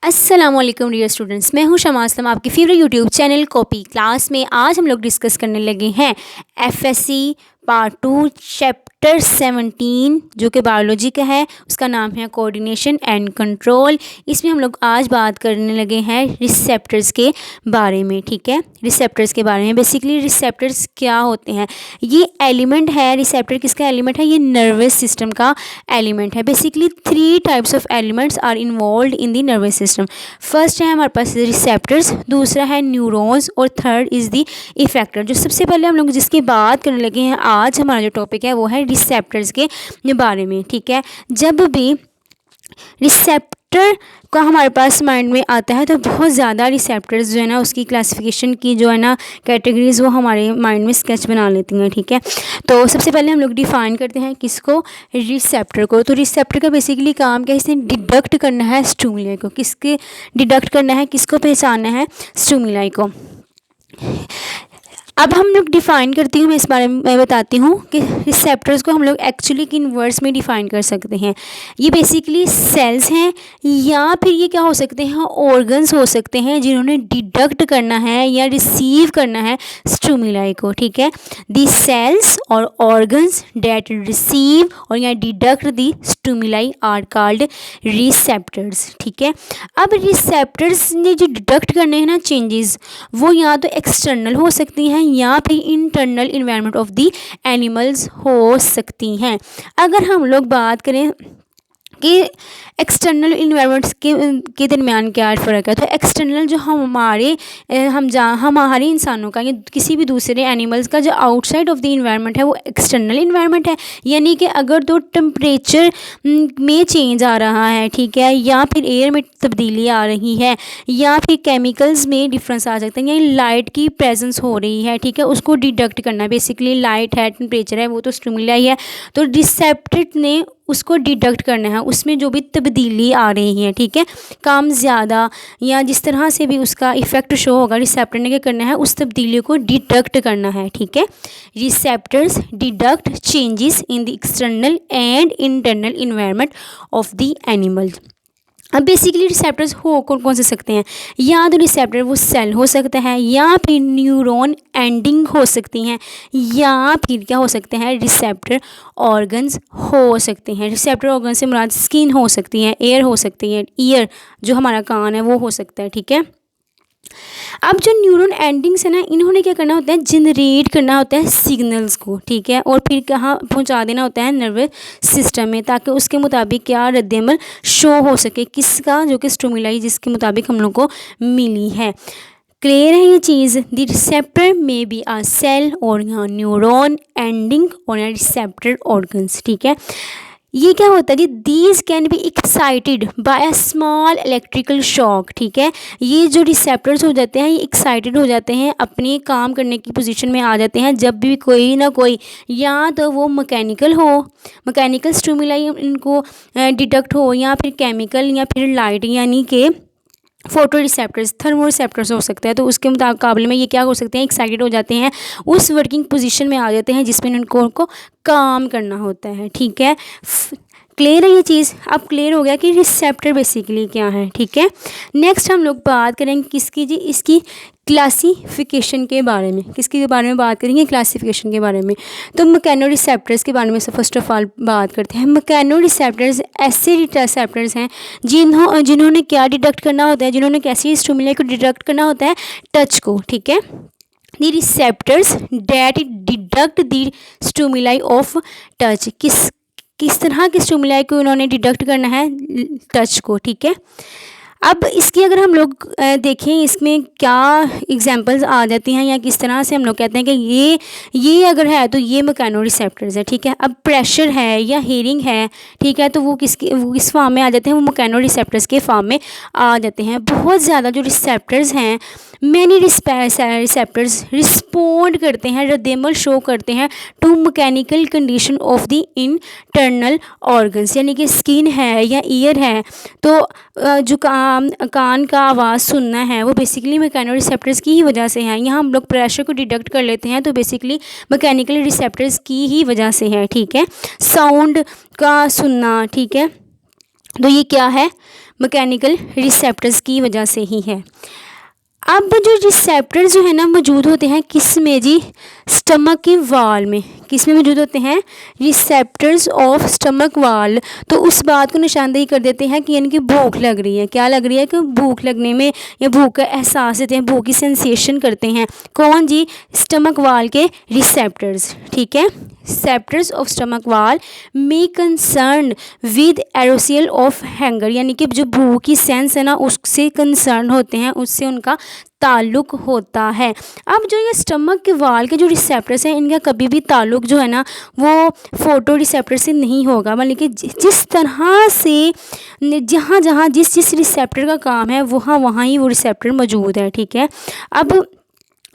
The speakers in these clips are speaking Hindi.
अस्सलामुअलैकुम डियर स्टूडेंट्स, मैं हूं शमा असलम, आपकी favourite YouTube channel copy class में। आज हम लोग डिस्कस करने लगे हैं एफएससी पार्ट 2 चैप्टर 17 जो कि बायोलॉजी का है। उसका नाम है कोऑर्डिनेशन एंड कंट्रोल। इसमें हम लोग आज बात करने लगे हैं रिसेप्टर्स के बारे में। ठीक है, रिसेप्टर्स के बारे में। बेसिकली रिसेप्टर्स क्या होते हैं? ये एलिमेंट है। रिसेप्टर किसका एलिमेंट है? ये नर्वस सिस्टम का एलिमेंट है। Basically 3 types of elements are involve in the nervous system. First है हमारे पास रिसेप्टर्स, दूसरा है न्यूरॉन्स और थर्ड इज़ द इफेक्टर। जो सबसे पहले हम लोग जिसकी बात करने लगे हैं, आज हमारा जो टॉपिक है वो है रिसेप्टर्स के बारे में। ठीक है, जब भी रिसेप्टर का हमारे पास माइंड में आता है तो बहुत ज़्यादा रिसेप्टर्स जो है ना, उसकी क्लासिफिकेशन की जो है ना कैटेगरीज वो हमारे माइंड में स्केच बना लेती हैं। ठीक है, तो सबसे पहले हम लोग डिफ़ाइन करते हैं किसको? रिसेप्टर को। तो रिसेप्टर का बेसिकली काम क्या है? इसे डिडक्ट करना है स्टिमुलाई को। किसके डिडक्ट करना है? किसको पहचानना है? स्टिमुलाई को। अब हम लोग डिफ़ाइन करती हूँ, मैं इस बारे में बताती हूँ कि रिसेप्टर्स को हम लोग एक्चुअली किन वर्ड्स में डिफ़ाइन कर सकते हैं। ये बेसिकली सेल्स हैं या फिर ये क्या हो सकते हैं? ऑर्गन्स हो सकते हैं जिन्होंने डिडक्ट करना है या रिसीव करना है स्टिमुलाई को। ठीक है, दी सेल्स और ऑर्गन्स डेट रिसीव और या detect the stimuli are called receptors. ठीक है, अब रिसेप्टर्स ने जो डिडक्ट करने हैं ना चेंजेस, वो या तो एक्सटर्नल हो सकती हैं या फिर internal environment of the animals हो सकती हैं। अगर हम लोग बात करें कि एक्सटर्नल इन्वायरमेंट्स के दरमियान क्या फ़र्क है, तो एक्सटर्नल जो हमारे इंसानों का या किसी भी दूसरे एनिमल्स का जो आउटसाइड ऑफ द इन्वायरमेंट है वो एक्सटर्नल इन्वायरमेंट है। यानी कि अगर तो टेम्परेचर में चेंज आ रहा है, ठीक है, या फिर एयर में तब्दीली आ रही है या फिर केमिकल्स में डिफरेंस आ सकते हैं या लाइट की प्रेजेंस हो रही है, ठीक है, उसको डिडक्ट करना। बेसिकली लाइट है, टेम्परेचर है, वो तो स्टिमुलाई है, तो रिसेप्टर ने उसको डिडक्ट करना है, उसमें जो भी तब्दीली आ रही है। ठीक है, कम ज़्यादा या जिस तरह से भी उसका इफ़ेक्ट शो होगा, रिसेप्टर ने क्या करना है? उस तब्दीली को डिडक्ट करना है। ठीक है, receptors deduct changes in the external and internal environment of the animal. अब बेसिकली रिसेप्टर्स हो कौन कौन से सकते हैं? या तो रिसेप्टर वो सेल हो सकता है या फिर न्यूरॉन एंडिंग हो सकती हैं या फिर क्या हो सकते हैं? रिसेप्टर ऑर्गन्स हो सकते हैं। रिसेप्टर ऑर्गन से मुराद स्किन हो सकती है, एयर हो सकती है, ईयर जो हमारा कान है वो हो सकता है। ठीक है, अब जो न्यूरॉन एंडिंग्स है ना, इन्होंने क्या करना होता है? जनरेट करना होता है सिग्नल्स को। ठीक है, और फिर कहाँ पहुंचा देना होता है? नर्वस सिस्टम में, ताकि उसके मुताबिक क्या रद्द-ए-अमल शो हो सके किसका? जो कि स्टिमुलाई जिसके मुताबिक हम लोग को मिली है। क्लियर है ये चीज़? द रिसेप्टर में बी आ सेल और यहाँ न्यूरॉन एंडिंग और यहाँ रिसेप्टर ऑर्गन्स। ठीक है, ये क्या होता है कि these can be excited by a small electrical shock. ठीक है, ये जो रिसेप्टर्स हो जाते हैं ये एक्साइटेड हो जाते हैं, अपने काम करने की पोजीशन में आ जाते हैं जब भी कोई ना कोई, या तो वो मैकेनिकल स्टिमुलाई इनको डिडक्ट हो या फिर केमिकल या फिर लाइट, यानी कि फोटो रिसेप्टर्स, थर्मो रिसेप्टर्स हो सकते हैं। तो उसके मुकाबले में ये क्या हो सकते हैं? एक्साइटेड हो जाते हैं, उस वर्किंग पोजीशन में आ जाते हैं जिसमें उनको काम करना होता है। ठीक है, क्लियर है ये चीज़? अब क्लियर हो गया कि रिसेप्टर बेसिकली क्या है। ठीक है, नेक्स्ट हम लोग बात करेंगे किसकी जी? इसकी क्लासिफिकेशन के बारे में। किसके बारे में बात करेंगे? क्लासिफिकेशन के बारे में। तो मैकेनो रिसेप्टर्स के बारे में से फर्स्ट ऑफ ऑल बात करते हैं। मैकेनो रिसेप्टर्स ऐसे रिसेप्टर्स हैं जिन्होंने क्या डिडक्ट करना होता है? जिन्होंने कैसी स्टिमुलाई को डिडक्ट करना होता है? टच को। ठीक है, the receptors that deduct the stimuli of touch. किस तरह के स्टिमुलाई को उन्होंने डिडक्ट करना है? टच को। ठीक है, अब इसकी अगर हम लोग देखें इसमें क्या एग्जांपल्स आ जाती हैं या किस तरह से हम लोग कहते हैं कि ये अगर है तो ये मैकेनो रिसेप्टर्स है। ठीक है, अब प्रेशर है या हेयरिंग है, ठीक है, तो वो किस फॉर्म में आ जाते हैं? वो मैकेनो रिसेप्टर्स के फॉर्म में आ जाते हैं। बहुत ज़्यादा जो रिसेप्टर्स हैं, मैनी रिसेप्टर्स रिस्पोंड करते हैं, रद्द-ए-अमल शो करते हैं to mechanical condition of the internal organs, यानी कि स्किन है या ईयर है, तो जो कान का आवाज़ सुनना है वो बेसिकली मैकेनो रिसेप्टर्स की ही वजह से है। यहाँ हम लोग प्रेशर को डिडक्ट कर लेते हैं तो बेसिकली मैकेनिकल रिसेप्टर्स की ही वजह से है। ठीक है, साउंड का सुनना, ठीक है, तो ये क्या है? मैकेनिकल रिसेप्टर्स की वजह से ही है। अब जो रिसेप्टर्स जो है ना मौजूद होते हैं किस में जी, स्टमक की वाल में। किस में मौजूद होते हैं, रिसेप्टर्स ऑफ स्टमक वाल। तो उस बात को निशानदेही कर देते हैं कि यानी कि भूख लग रही है। क्या लग रही है कि भूख लगने में या भूख का एहसास देते हैं, भूख की सेंसेशन करते हैं। कौन जी, स्टमक वाल के रिसेप्टर्स। ठीक है, रिसेप्टर्स ऑफ स्टमक वाल में कंसर्न विद एरोसियल ऑफ हैंगर, यानी कि जो भूख की सेंस है ना उससे कंसर्न होते हैं, उससे उनका ताल्लुक होता है। अब जो ये स्टमक के वाल के जो रिसेप्टर्स हैं इनका कभी भी ताल्लुक जो है ना वो फोटो रिसेप्टर से नहीं होगा, मतलब कि जिस तरह से जहाँ जहाँ जिस जिस रिसेप्टर का काम है वहाँ वहाँ ही वो रिसेप्टर मौजूद है। ठीक है, अब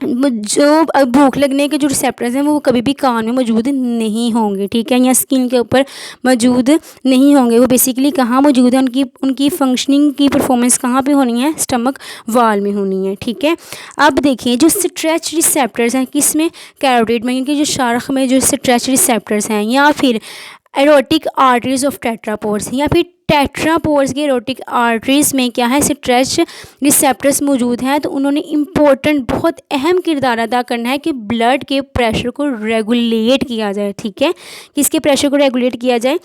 जो भूख लगने के जो रिसेप्टर्स हैं वो कभी भी कान में मौजूद नहीं होंगे। ठीक है, या स्किन के ऊपर मौजूद नहीं होंगे। वो बेसिकली कहाँ मौजूद है, उनकी फंक्शनिंग की परफॉर्मेंस कहाँ पे होनी है, स्टमक वाल में होनी है। ठीक है, अब देखिए जो स्ट्रेच रिसेप्टर्स हैं किस में, कैरोटिड में, क्योंकि जो शार्क में जो स्ट्रेच रिसेप्टर्स हैं, या फिर एरोटिक आर्टरीज ऑफ टेट्रापोड्स, या फिर टेट्रापोड्स के एरोटिक आर्टरीज में क्या है, स्ट्रेच रिसेप्टर्स मौजूद हैं। तो उन्होंने इम्पोर्टेंट बहुत अहम किरदार अदा करना है कि ब्लड के प्रेशर को रेगुलेट किया जाए। ठीक है, किसके प्रेशर को रेगुलेट किया जाए,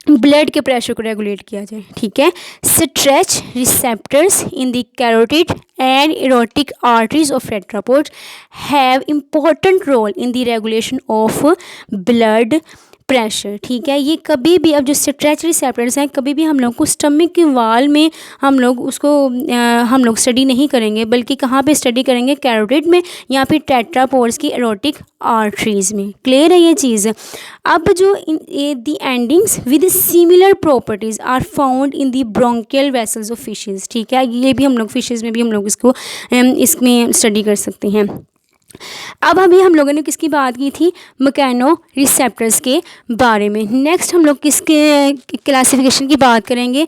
ब्लड के प्रेशर को रेगुलेट किया जाए। ठीक है, stretch receptors in the carotid and aortic arteries of tetrapods have important role in the regulation of blood pressure. ठीक है, ये कभी भी, अब जो स्ट्रेच रिसेप्टर्स हैं कभी भी हम लोग को स्टमक के वाल में हम लोग स्टडी नहीं करेंगे, बल्कि कहाँ पे स्टडी करेंगे, कैरोटिड में या फिर टेट्रापोड्स की एरोटिक आर्टरीज में। क्लियर है ये चीज़। अब जो the endings with similar properties are found in the bronchial vessels of fishes. ठीक है, ये भी हम लोग फिशेस में भी हम लोग इसमें स्टडी कर सकते हैं। अब अभी हम लोगों ने किसकी बात की थी, मैकेनो रिसेप्टर्स के बारे में। नेक्स्ट हम लोग किसके क्लासिफिकेशन की बात करेंगे,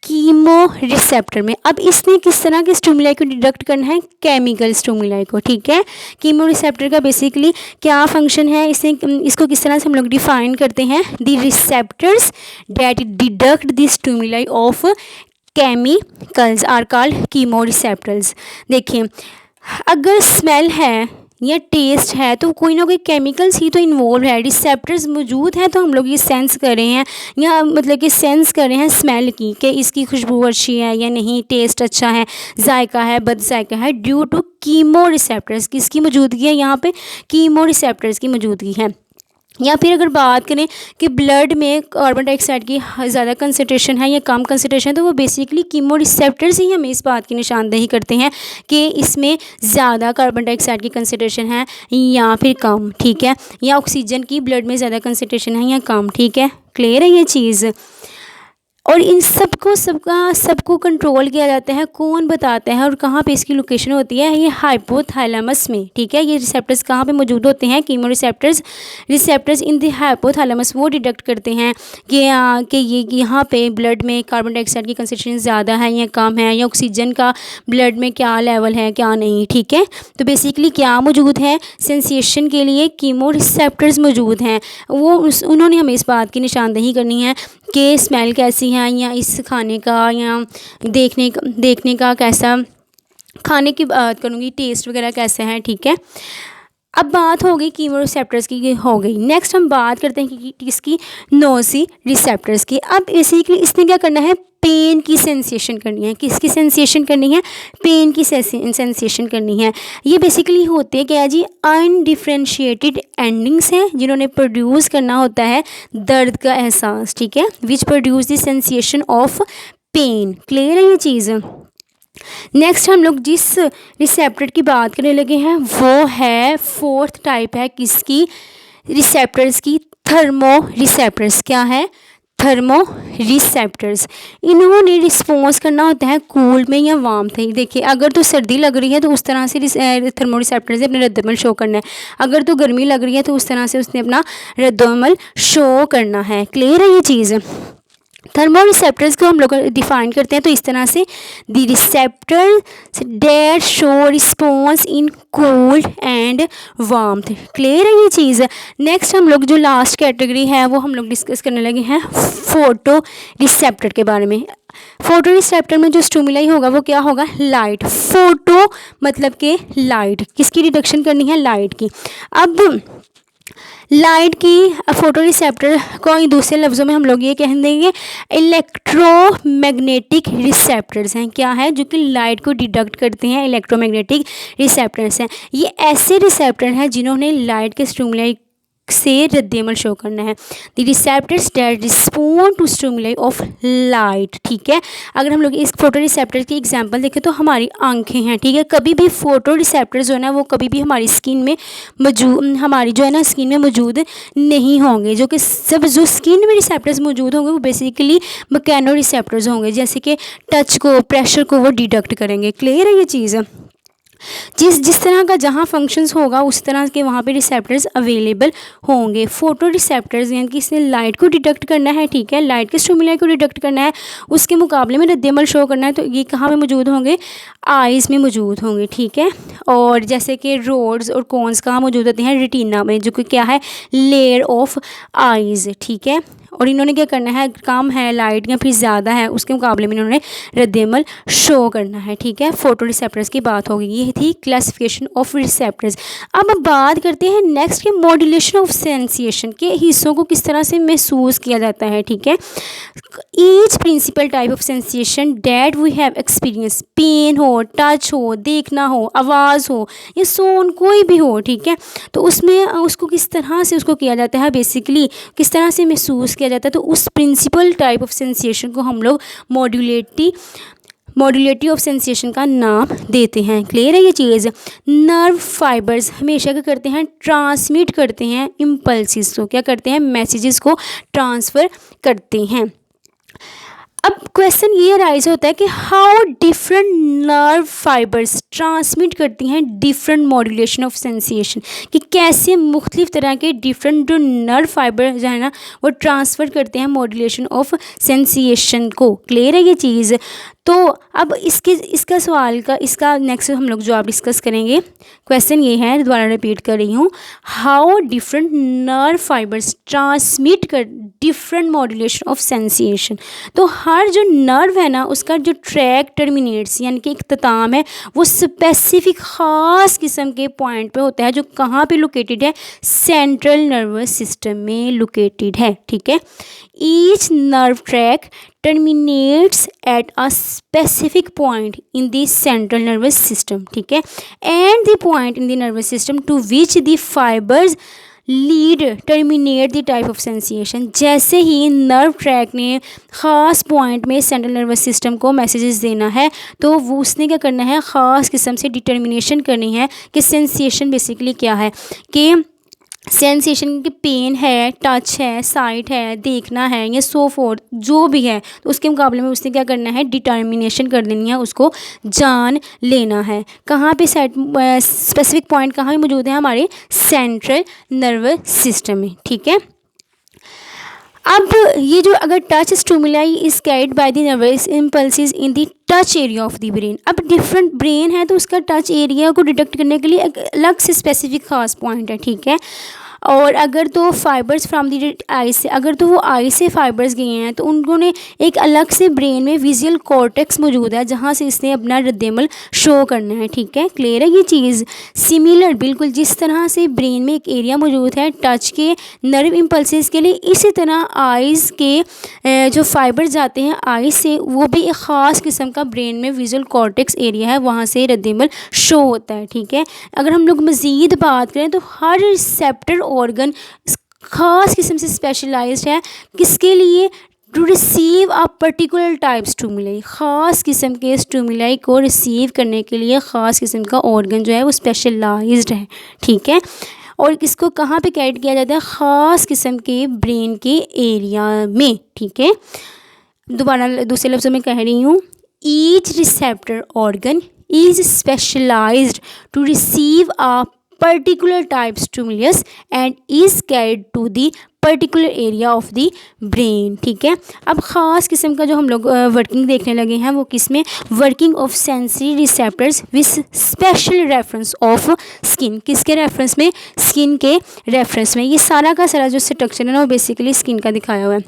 कीमो रिसेप्टर में। अब इसने किस तरह के स्टिमुलाई को डिडक्ट करना है, केमिकल स्टिमुलाई को। ठीक है, कीमो रिसेप्टर का बेसिकली क्या फंक्शन है, इसको किस तरह से हम लोग डिफाइन करते हैं, the receptors that deduct the stimuli of chemicals are called chemo receptors. देखिए, अगर स्मेल है या टेस्ट है तो कोई ना कोई केमिकल्स ही तो इन्वॉल्व है। रिसेप्टर्स मौजूद हैं तो हम लोग ये सेंस कर रहे हैं, या मतलब कि सेंस कर रहे हैं स्मेल की, कि इसकी खुशबू अच्छी है या नहीं, टेस्ट अच्छा है, जायका है, बद जायका है, ड्यू टू कीमो रिसेप्टर्स। किसकी मौजूदगी है यहाँ पे, कीमो रिसेप्टर्स की मौजूदगी है। या फिर अगर बात करें कि ब्लड में कार्बन डाइऑक्साइड की ज़्यादा कंसनट्रेशन है या कम कंसनट्रेशन है, तो वो बेसिकली कीमो रिसेप्टर्स ही हमें इस बात की निशानदेही करते हैं कि इसमें ज़्यादा कार्बन डाइऑक्साइड की कंसनट्रेशन है या फिर कम। ठीक है, या ऑक्सीजन की ब्लड में ज़्यादा कंसनट्रेशन है या कम। ठीक है, क्लियर है ये चीज़। और इन सबको कंट्रोल किया जाता है, कौन बताता है और कहाँ पे इसकी लोकेशन होती है, ये हाइपोथैलेमस में। ठीक है, ये रिसेप्टर्स कहाँ पे मौजूद होते हैं, chemo receptors in the hypothalamus. वो डिडक्ट करते हैं कि ये यहाँ पे ब्लड में कार्बन डाइऑक्साइड की कंसंट्रेशन ज़्यादा है या कम है, या ऑक्सीजन का ब्लड में क्या लेवल है क्या नहीं। ठीक है, तो बेसिकली क्या मौजूद है, सेंसेशन के लिए कीमो रिसेप्टर्स मौजूद हैं। उन्होंने हमें इस बात की निशानदेही करनी है कि स्मेल कैसी है, या इस खाने का या देखने का कैसा, खाने की बात करूँगी, टेस्ट वगैरह कैसा है। ठीक है, अब बात हो गई कीमो रिसेप्टर्स की हो गई। नेक्स्ट हम बात करते हैं कि किसकी, नोसी रिसेप्टर्स की। अब बेसिकली इसने क्या करना है, पेन की सेंसेशन करनी है। किसकी सेंसेशन करनी है, पेन की सेंसेशन करनी है। ये बेसिकली होते हैं क्या जी, अनडिफ्रेंशिएटेड एंडिंग्स हैं जिन्होंने प्रोड्यूस करना होता है दर्द का एहसास। ठीक है, which produce the sensation of pain. Clear है ये चीज़। नेक्स्ट हम लोग जिस रिसेप्टर की बात करने लगे हैं वो है फोर्थ टाइप है किसकी, रिसेप्टर्स की, थर्मो रिसेप्टर्स। क्या है, थर्मो रिसेप्टर्स। इन्होंने रिस्पॉन्स करना होता है कूल में या वार्म थे। देखिए, अगर तो सर्दी लग रही है तो उस तरह से थर्मो रिसेप्टर्स ने अपना रद्दमल शो करना है, अगर तो गर्मी लग रही है तो उस तरह से उसने अपना रद्दमल शो करना है। क्लियर है ये चीज़। थर्मो रिसेप्टर्स को हम लोग डिफाइन करते हैं तो इस तरह से, the receptor that show response in cold and warmth. Clear है ये चीज़। नेक्स्ट हम लोग जो लास्ट कैटेगरी है वो हम लोग डिस्कस करने लगे हैं फोटो रिसेप्टर के बारे में। फोटो रिसेप्टर में जो स्टिमुलाई होगा वो क्या होगा, लाइट। फोटो मतलब के लाइट, किसकी डिटेक्शन करनी है, लाइट की। अब लाइट की फोटो रिसेप्टर को दूसरे लफ्ज़ों में हम लोग ये कह देंगे इलेक्ट्रोमैग्नेटिक रिसेप्टर्स हैं। क्या है, जो कि लाइट को डिटेक्ट करते हैं, इलेक्ट्रोमैग्नेटिक रिसेप्टर्स हैं। ये ऐसे रिसेप्टर हैं जिन्होंने लाइट के स्टिमुलाई से रद्देमल शो करना है। The receptors that respond to stimuli of light. ठीक है, अगर हम लोग इस फोटो रिसेप्टर की एग्जांपल देखें तो हमारी आंखें हैं। ठीक है, कभी भी फोटो रिसेप्टर जो है ना वो कभी भी हमारी स्किन में मौजूद, हमारी जो है ना स्किन में मौजूद नहीं होंगे। जो कि सब जो स्किन में रिसेप्टर्स मौजूद होंगे वो बेसिकली मैकेनो रिसेप्टर्स होंगे, जैसे कि टच को, प्रेशर को वो डिटेक्ट करेंगे। क्लियर है ये चीज़। जिस तरह का जहाँ फंक्शंस होगा उस तरह के वहाँ पे रिसेप्टर्स अवेलेबल होंगे। फोटो रिसेप्टर्स यानी कि इसने लाइट को डिटेक्ट करना है, ठीक है, लाइट के स्टिमुलाई को डिटेक्ट करना है, उसके मुकाबले में रद्देमल शो करना है, तो ये कहाँ पे मौजूद होंगे, आइज़ में मौजूद होंगे। ठीक है, और जैसे कि रोड्स और कॉन्स कहाँ मौजूद होते हैं, रेटिना में, जो कि क्या है, लेयर ऑफ आइज़। ठीक है, और इन्होंने क्या करना है, कम है लाइट या फिर ज़्यादा है उसके मुकाबले में इन्होंने रद्देमल शो करना है। ठीक है, फोटो रिसेप्टर्स की बात होगी। ये थी क्लासिफिकेशन ऑफ रिसेप्टर्स। अब हम बात करते हैं नेक्स्ट के मॉड्यूलेशन ऑफ सेंसेशन के हिस्सों को किस तरह से महसूस किया जाता है। ठीक है, each principal type of sensation that we have experience, pain हो, टच हो, देखना हो, आवाज़ हो या सोन कोई भी हो, ठीक है, तो उसमें उसको किस तरह से उसको किया जाता है, बेसिकली किस तरह से महसूस किया जाता है, तो उस प्रिंसिपल टाइप ऑफ सेंसेशन को हम लोग मॉड्यूलेटी ऑफ सेंसेशन का नाम देते हैं। क्लियर है ये चीज़। नर्व फाइबर्स हमेशा क्या करते हैं, ट्रांसमिट करते हैं इम्पल्सिस को, क्या करते हैं, मैसेजेस को ट्रांसफ़र करते हैं। अब क्वेश्चन ये अराइज होता है कि how different nerve fibres transmit करती हैं डिफरेंट मॉड्यूलेशन ऑफ सेंसेशन, कि कैसे मुख्तलिफ तरह के डिफरेंट जो नर्व फाइबर जो है ना वो ट्रांसफ़र करते हैं मॉड्यूलेशन ऑफ सेंसेशन को। क्लियर है ये चीज़। तो अब इसका सवाल का इसका नेक्स्ट हम लोग जवाब डिस्कस करेंगे। क्वेश्चन ये है, दोबारा रिपीट कर रही हूँ, how different nerve fibres transmit कर डिफरेंट मॉड्यूलेशन ऑफ सेंसेशन। तो हर जो नर्व है ना उसका जो ट्रैक टर्मिनेट्स यानी कि इख्तिताम है वो स्पेसिफिक ख़ास किस्म के पॉइंट पे होता है, जो कहाँ पे लोकेटेड है, सेंट्रल नर्वस सिस्टम में लोकेटेड है। ठीक है, each nerve track terminates at a specific point in the central nervous system, ठीक है, and the point in the nervous system to which the fibers lead terminate the type of sensation। जैसे ही नर्व ट्रैक ने ख़ास पॉइंट में सेंट्रल नर्वस सिस्टम को मैसेजेस देना है तो वो उसने क्या करना है, ख़ास किस्म से डिटर्मिनेशन करनी है कि सेंसेशन बेसिकली क्या है, कि सेंसेशन की पेन है, टच है, साइट है, देखना है या सो फोर्थ जो भी है, तो उसके मुकाबले में उसने क्या करना है, डिटर्मिनेशन कर देनी है, उसको जान लेना है। कहाँ पे स्पेसिफिक पॉइंट कहाँ पे मौजूद है, हमारे सेंट्रल नर्वस सिस्टम में। ठीक है, अब ये जो अगर touch stimuli is carried by the nervous impulses in the touch area of the brain. अब डिफरेंट ब्रेन है तो उसका टच एरिया को डिटेक्ट करने के लिए एक अलग से स्पेसिफिक खास पॉइंट है। ठीक है, और अगर तो फाइबर्स फ्रॉम द आई से, अगर तो वो आई से फाइबर्स गए हैं तो उन्होंने एक अलग से ब्रेन में विजुअल कॉर्टेक्स मौजूद है जहाँ से इसने अपना रद्देमल शो करना है। ठीक है, क्लियर है ये चीज़। सिमिलर बिल्कुल जिस तरह से ब्रेन में एक एरिया मौजूद है टच के नर्व इम्पल्सेस के लिए, इसी तरह आइज़ के जो फाइबर्स जाते हैं आई से, वो भी एक ख़ास किस्म का ब्रेन में विजुअल कॉर्टेक्स एरिया है, वहाँ से रद्देमल शो होता है। ठीक है, अगर हम लोग मज़ीद बात करें तो हर रिसेप्टर ऑर्गन ख़ास किस्म से स्पेशलाइज्ड है, किसके लिए, to receive a particular type stimuli, ख़ास किस्म के स्टिमुलाई को रिसीव करने के लिए ख़ास किस्म का ऑर्गन जो है वो स्पेशलाइज्ड है। ठीक है, और इसको कहाँ पे कैद किया जाता है, ख़ास किस्म के ब्रेन के एरिया में। ठीक है, दोबारा दूसरे लफ्ज़ों में कह रही हूँ, each receptor organ is specialized to receive a particular type stimulus and is carried to the particular area of the brain. ठीक है, अब ख़ास किस्म का जो हम लोग वर्किंग देखने लगे हैं वो किस में, working of sensory receptors with special reference of skin. किसके रेफरेंस में, स्किन के रेफरेंस में। ये सारा का सारा जो स्ट्रक्चर है ना वो बेसिकली स्किन का दिखाया हुआ है।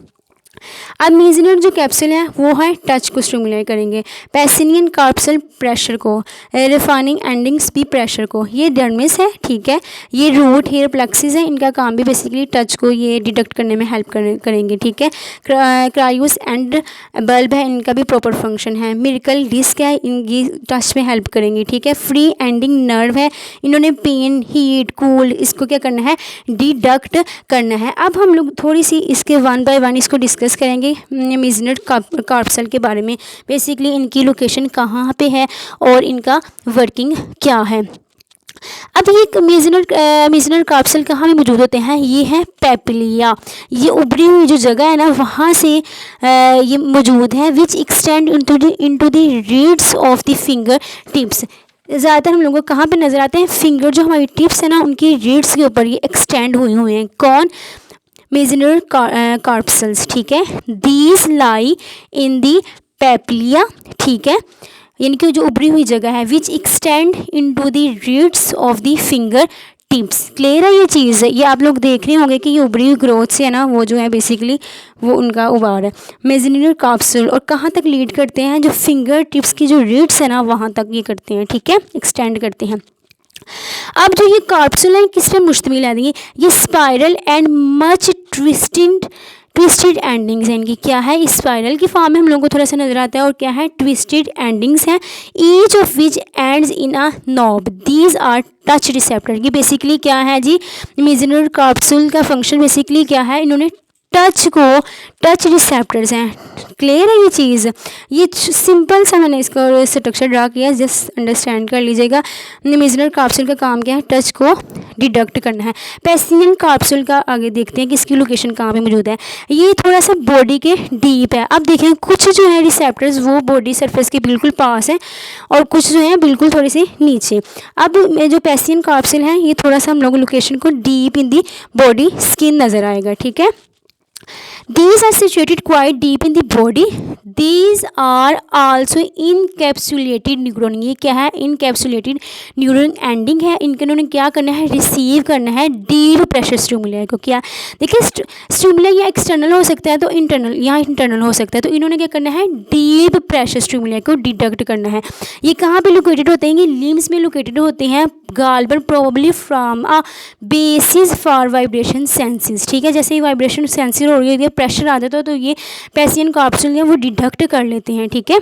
अब मीजनर जो कैप्सूल है वो है टच को स्टिमुलेट करेंगे, पैसिनियन कैप्सूल प्रेशर को, रिफाइनिंग एंडिंग्स भी प्रेशर को। ये डर्मिस है, ठीक है, ये रूट हेयर प्लेक्सिस है, इनका काम भी बेसिकली टच को ये डिटेक्ट करने में हेल्प करेंगे। ठीक है, क्रायूस एंड बल्ब है, इनका भी प्रॉपर फंक्शन है। मिरेकल डिस्क है, इनकी टच में हेल्प करेंगे। ठीक है, फ्री एंडिंग नर्व है, इन्होंने पेन, हीट, कूल, इसको क्या करना है, डिडक्ट करना है। अब हम लोग थोड़ी सी इसके वन बाय वन इसको डिस्कस करेंगे मीजनर कैप्सूल के बारे में। बेसिकली इनकी लोकेशन कहाँ पे है और इनका वर्किंग क्या है। अब ये मीजनर कैप्सूल कहाँ में मौजूद होते हैं, ये है पेपिलिया, ये उभरी हुई जो जगह है ना वहाँ से ये मौजूद है। Which extend into the reads of the finger tips. ज़्यादातर हम लोगों को कहाँ पे नज़र आते हैं, फिंगर जो हमारी टिप्स है ना उनकी रीड्स के ऊपर ये एक्सटेंड हुए हैं। कौन, मीजनर कैप्सूल्स। ठीक है, दीज लाई इन दी पेपिलिया। ठीक है, यानी कि जो उभरी हुई जगह है, which extend into the reads of the finger tips. Clear है ये चीज़, ये आप लोग देख रहे होंगे कि ये उभरी हुई ग्रोथ से है ना वो जो है बेसिकली वो उनका उभार है। मीजनर कैप्सूल और कहाँ तक लीड करते हैं, जो फिंगर टिप्स की जो रीड्स है ना वहाँ तक ये करते हैं। ठीक है, एक्सटेंड करते हैं। अब जो ये कैप्सूल है किस पे मुश्तमिल है, ये spiral and much twisted endings हैं इनकी। क्या है, स्पाइरल की फॉर्म में हम लोगों को थोड़ा सा नजर आता है, और क्या है, ट्विस्टेड एंडिंग्स हैं। Each of which ends in a knob, these are touch receptor. ये बेसिकली क्या है जी, मीजनर कैप्सूल का फंक्शन बेसिकली क्या है, इन्होंने टच रिसेप्टर्स हैं। क्लियर है ये चीज़, ये सिंपल सा मैंने इसको स्ट्रक्चर ड्रा किया, जस्ट अंडरस्टैंड कर लीजिएगा। मीजनर कैप्सूल का काम क्या है, टच को डिडक्ट करना है। पैसिनियन कैप्सूल का आगे देखते हैं कि इसकी लोकेशन कहाँ पे मौजूद है। ये थोड़ा सा बॉडी के डीप है। अब देखें कुछ जो है रिसेप्टर्स वो बॉडी सरफेस के बिल्कुल पास है और कुछ जो है बिल्कुल थोड़ी सी नीचे। अब जो पैसिनियन कैप्सूल है ये थोड़ा सा हम लोग लोकेशन को deep in the body skin नज़र आएगा। ठीक है, these are situated quite deep in the body. These are also encapsulated neuron। ये क्या है, encapsulated neuron ending है। इनके उन्होंने क्या करना है, रिसीव करना है डीप प्रेशर स्टिमुलाई को। क्या देखिए, स्टिमुलाई या एक्सटर्नल हो सकता है तो इंटरनल या इंटरनल हो सकता है, तो इन्होंने क्या करना है, डीप प्रेशर स्टिमुलाई को डिडक्ट करना है। ये कहाँ पे लोकेटेड होते हैं, ये लिम्स में लोकेटेड होते हैं। गालबन probably from a basis for vibration senses. ठीक है, जैसे ही वाइब्रेशन सेंसिस हो रही है, प्रेशर आ जाता है तो ये पैसिनियन कैप्सूल है वो डिडक्ट कर लेते हैं। ठीक है,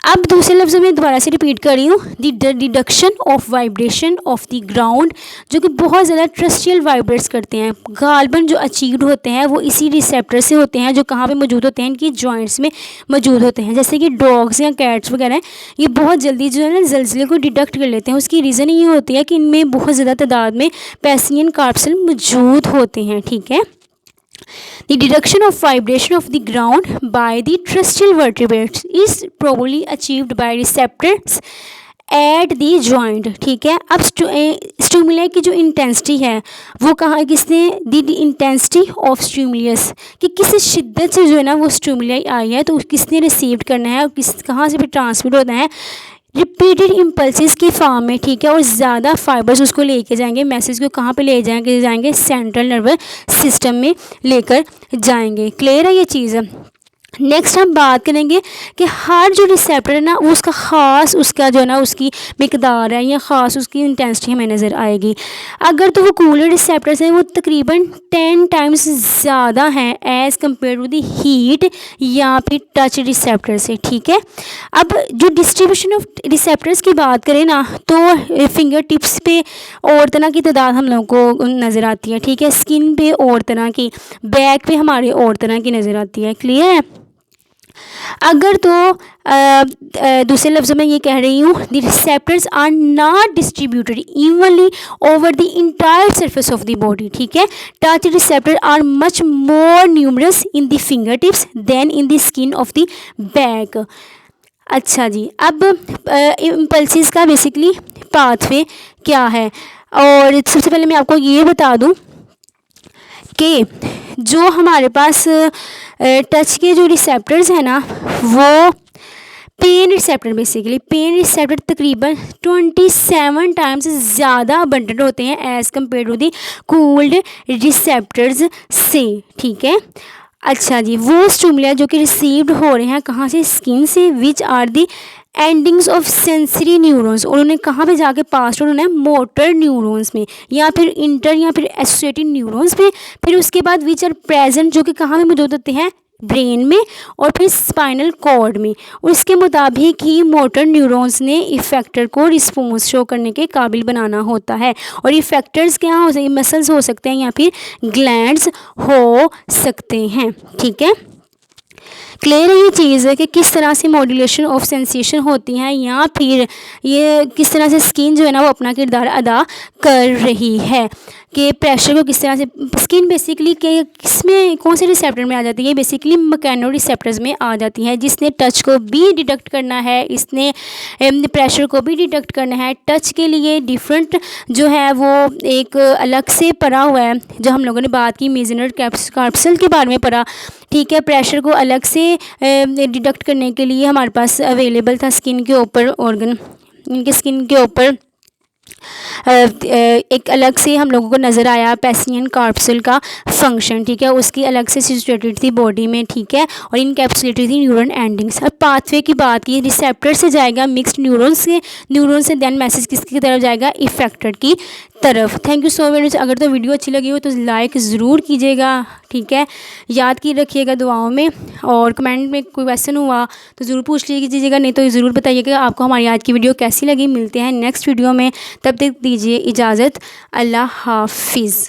अब दूसरे लफ्ज़ में दोबारा से रिपीट कर रही हूँ, the deduction of vibration of the ground, जो कि बहुत ज़्यादा ट्रस्टियल वाइब्रेट्स करते हैं। गालबन जो अचीव्ड होते हैं वो इसी रिसेप्टर से होते हैं, जो कहाँ पे मौजूद होते हैं, इनकी जॉइंट्स में मौजूद होते हैं। जैसे कि डॉग्स या कैट्स वगैरह हैं, ये बहुत जल्दी जो है ना ज़लज़ले को डिडक्ट कर लेते हैं। उसकी रीज़न ये होती है कि इनमें बहुत ज़्यादा तादाद में पैसिनियन कैप्सूल मौजूद होते हैं। ठीक है, the deduction of vibration of the ground by the terrestrial vertebrates is probably achieved by receptors at the joint। ठीक है, अब स्टिमुलाई की जो इंटेंसिटी है वो कहाँ, किसने दी, इंटेंसिटी ऑफ स्टिमुलस, कि किस शिद्दत से जो है ना वो स्टिमुलाई आई है तो किसने रिसीव करना है और किस कहाँ से भी ट्रांसमिट होता है, रिपीटेड इम्पल्सिस की फॉर्म में। ठीक है, और ज़्यादा फाइबर्स उसको लेके जाएंगे, मैसेज को कहाँ पे ले जाएंगे सेंट्रल नर्वस सिस्टम में लेकर जाएंगे। क्लियर है ये चीज़। नेक्स्ट हम बात करेंगे कि हर जो रिसेप्टर है ना वो उसका ख़ास उसका जो है ना उसकी मिकदार है या ख़ास उसकी इंटेंसिटी हमें नज़र आएगी। अगर तो वो कूलर रिसेप्टर्स हैं वो तकरीबन 10 टाइम्स ज़्यादा हैं as compare to the heat या फिर टच रिसेप्टर से। ठीक है, अब जो डिस्ट्रीब्यूशन ऑफ रिसेप्टर्स की बात करें ना तो फिंगर टिप्स पे और तरह की तादाद हम लोगों को नज़र आती है। ठीक है, स्किन पे और तरह की, बैक पे हमारे और तरह की नज़र आती है। क्लियर है, अगर तो दूसरे लफ्ज़ों में ये कह रही हूँ, the receptors are not distributed evenly over the entire surface of the body. ठीक है, touch receptor are much more numerous in the finger tips than in the skin of the back. अच्छा जी, अब इम्पल्सिस का बेसिकली पाथवे क्या है। और सबसे पहले मैं आपको ये बता दूं कि जो हमारे पास टच के जो रिसेप्टर्स हैं ना, वो pain receptor, basically pain receptor तकरीबन 27 टाइम्स ज़्यादा अबंडेंट होते हैं as compare to the cold receptors से, ठीक है। अच्छा जी, वो स्टिमुला जो कि रिसीव्ड हो रहे हैं कहाँ से, स्किन से, which are the endings of sensory neurons, उन्होंने कहाँ पे जाके पास उन्होंने मोटर न्यूरॉन्स में या फिर इंटर या फिर एसोसिएटेड न्यूरॉन्स में, फिर उसके बाद विच आर प्रेजेंट जो कि कहाँ में मौजूद होते हैं, ब्रेन में, और फिर स्पाइनल कॉर्ड में। उसके मुताबिक ही मोटर न्यूरॉन्स ने इफेक्टर को रिस्पॉन्स शो करने के काबिल बनाना होता है। और इफेक्टर्स क्या हो सकते, मसल्स हो सकते हैं या फिर ग्लैंड्स हो सकते हैं, ठीक है। क्लियर ये चीज़ है कि किस तरह से मॉड्यूलेशन ऑफ सेंसेशन होती हैं या फिर ये किस तरह से स्किन जो है ना वो अपना किरदार अदा कर रही है, कि प्रेशर को किस तरह से स्किन बेसिकली के किसमें कौन से रिसेप्टर में आ जाती है, बेसिकली मैकेनो रिसेप्टर्स में आ जाती है, जिसने टच को भी डिटेक्ट करना है, इसने प्रेशर को भी डिटेक्ट करना है। टच के लिए डिफरेंट जो है वो एक अलग से पढ़ा हुआ है, जो हम लोगों ने बात की मेजनर कैप्सूल के बारे में पढ़ा, ठीक है। प्रेशर को अलग से डिटेक्ट करने के लिए हमारे पास अवेलेबल था स्किन के ऊपर ऑर्गन, इनके स्किन के ऊपर एक अलग से हम लोगों को नज़र आया पैसियन कैप्सूल का फंक्शन, ठीक है। उसकी अलग से सिचुएटेड थी बॉडी में, ठीक है, और इनकैप्सुलेटेड थी न्यूरॉन एंडिंग्स। अब पाथवे की बात की, रिसेप्टर से जाएगा मिक्स्ड न्यूरॉन से देन मैसेज किसकी तरफ जाएगा, इफेक्टर की तरफ। Thank you so much. अगर तो वीडियो अच्छी लगी हो तो लाइक ज़रूर कीजिएगा, ठीक है। याद की रखिएगा दुआओं में, और कमेंट में कोई क्वेश्चन हुआ तो ज़रूर पूछ लीजिएगा, नहीं तो ज़रूर बताइएगा आपको हमारी आज की वीडियो कैसी लगी। मिलते हैं नेक्स्ट वीडियो में, तब तक दीजिए इजाज़त, अल्लाह हाफिज़।